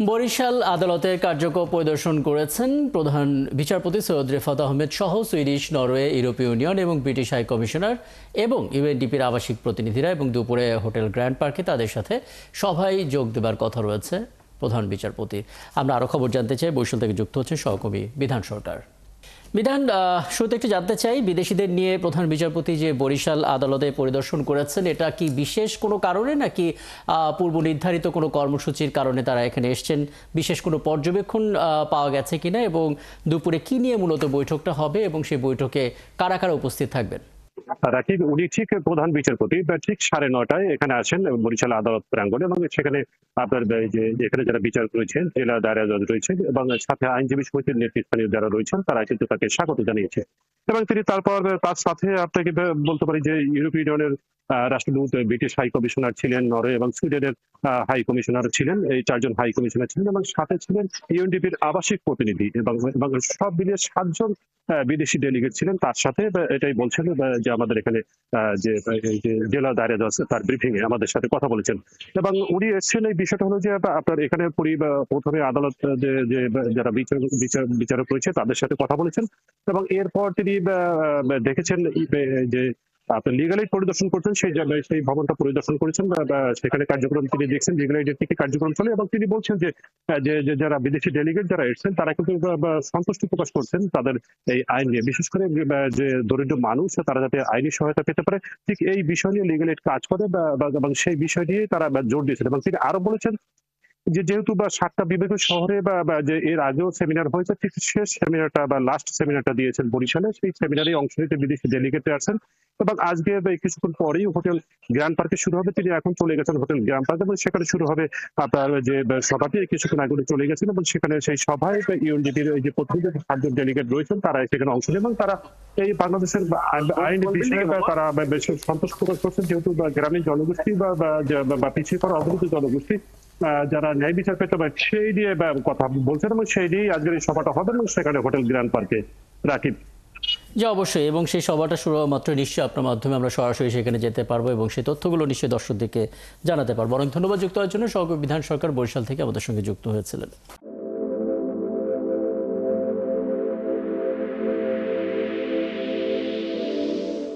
বরিশাল আদালতে কার্যক্রম পরিদর্শন করেছেন প্রধান বিচারপতি সৈয়দ রেফাত আহমেদ সহ সুইডিশ, নরওয়ে, ইউরোপীয় ইউনিয়ন এবং ব্রিটিশ হাই কমিশনার এবং ইউএনডিপির আবাসিক প্রতিনিধিরা এবং দুপুরে হোটেল গ্র্যান্ড পার্কে তাদের সাথে সভায় যোগ দেবার কথা রয়েছে প্রধান বিচারপতির। আমরা আরও খবর জানতে চাই, বরিশাল থেকে যুক্ত হচ্ছে সহকর্মী বিধান সরকার। বিধান, শুরুতে একটু জানতে চাই, বিদেশিদের নিয়ে প্রধান বিচারপতি যে বরিশাল আদালতে পরিদর্শন করেছেন, এটা কি বিশেষ কোনো কারণে নাকি পূর্ব নির্ধারিত কোনো কর্মসূচির কারণে তারা এখানে এসছেন? বিশেষ কোনো পর্যবেক্ষণ পাওয়া গেছে কিনা এবং দুপুরে কি নিয়ে মূলত বৈঠকটা হবে এবং সেই বৈঠকে কারা কারা উপস্থিত থাকবেন? রাকিব, উনি ঠিক প্রধান বিচারপতি ঠিক 9:30টায় এখানে আসেন বরিশাল আদালত প্রাঙ্গণে, এবং সেখানে আপনার যে এখানে যারা বিচারক রয়েছেন, জেলা দায়রা জজ রয়েছেন এবং সাথে আইনজীবী সমিতির নেতৃস্থানীয় যারা রয়েছেন, তারা কিন্তু তাকে স্বাগত জানিয়েছে। এবং তিনি তারপর তার সাথে আপনাকে বলতে পারি যে ইউরোপীয় ইউনিয়নের রাষ্ট্রদূত, ব্রিটিশ হাই কমিশনার ছিলেন, নরওয়ে এবং সুইডেনের হাই কমিশনার ছিলেন, এই 4জন হাই কমিশনার ছিলেন, এবং সাথে ছিলেন ইউএনডিপির আবাসিক প্রতিনিধি এবং সব মিলিয়ে 7জন বিদেশি ডেলিগেট ছিলেন তার সাথে। এটাই বলছেন যে আমাদের এখানে যে জেলা দায়রা জজ তার ব্রিফিং এ আমাদের সাথে কথা বলেছেন। এবং উনি এসেছেন, এই বিষয়টা হলো যে আপনার এখানে প্রথমে আদালত যে যারা বিচারক রয়েছে তাদের সাথে কথা বলেছেন, এবং এরপর তিনি দেখেছেন যে আপনার লিগাল এইড পরিদর্শন করছেন, সেই ভবনটা পরিদর্শন করেছেন, সেখানে কার্যক্রম তিনি দেখছেন, লিগাল এইডের থেকে কার্যক্রম চলে। এবং তিনি বলছেন যে যারা বিদেশি ডেলিগেট যারা এসেছেন তারা কিন্তু সন্তুষ্টি প্রকাশ করছেন তাদের এই আইন নিয়ে, বিশেষ করে যে দরিদ্র মানুষ তারা যাতে আইনি সহায়তা পেতে পারে, ঠিক এই বিষয় নিয়ে লিগাল এইড কাজ করে এবং সেই বিষয় নিয়ে তারা জোর দিয়েছেন। এবং তিনি আরো বলেছেন যেহেতু 7টা বিভাগীয় শহরে যে এর আগেও সেমিনার হয়েছে, ঠিক শেষ সেমিনারটা বা লাস্ট সেমিনারটা দিয়েছেন বরিশালে, সেই সেমিনারে অংশ নিতে বিদেশি ডেলিগেট আসছেন। এবং আজকে কিছুক্ষণ পরেই হোটেল গ্র্যান্ড পার্কে শুরু হবে, তিনি এখন চলে গেছেন হোটেল গ্র্যান্ড পার্কে, এবং সেখানে শুরু হবে আপনার যে সভাটি কিছুক্ষণ আগে চলে গেছেন। এবং সেখানে সেই সভায় ইউএনডিপির যে প্রতিনিধি 7জন ডেলিগেট রয়েছেন তারা সেখানে অংশ নেন, এবং তারা এই বাংলাদেশের আইন বিষয়ে তারা বেশ সন্তোষ প্রকাশ করছেন, যেহেতু গ্রামীণ জনগোষ্ঠী বা পিছিয়ে পড়া অবহেলিত জনগোষ্ঠী যারা ন্যায় বিচার পেতে পারে সেই নিয়ে কথা বলছেন, এবং সেই নিয়েই আজকের এই সভাটা হবে এবং সেখানে হোটেল গ্র্যান্ড পার্কে। রাকিব, যে অবশ্যই, এবং সেই সভাটা শুরু হওয়া মাত্র নিশ্চয়ই আপনার মাধ্যমে আমরা সরাসরি সেখানে যেতে পারবো এবং সেই তথ্যগুলো নিশ্চয়ই দর্শকদেরকে জানাতে পারবো। অনেক ধন্যবাদ যুক্ত হওয়ার জন্য। সহকর্মী বিধান সরকার বরিশাল থেকে আমাদের সঙ্গে যুক্ত হয়েছিলেন।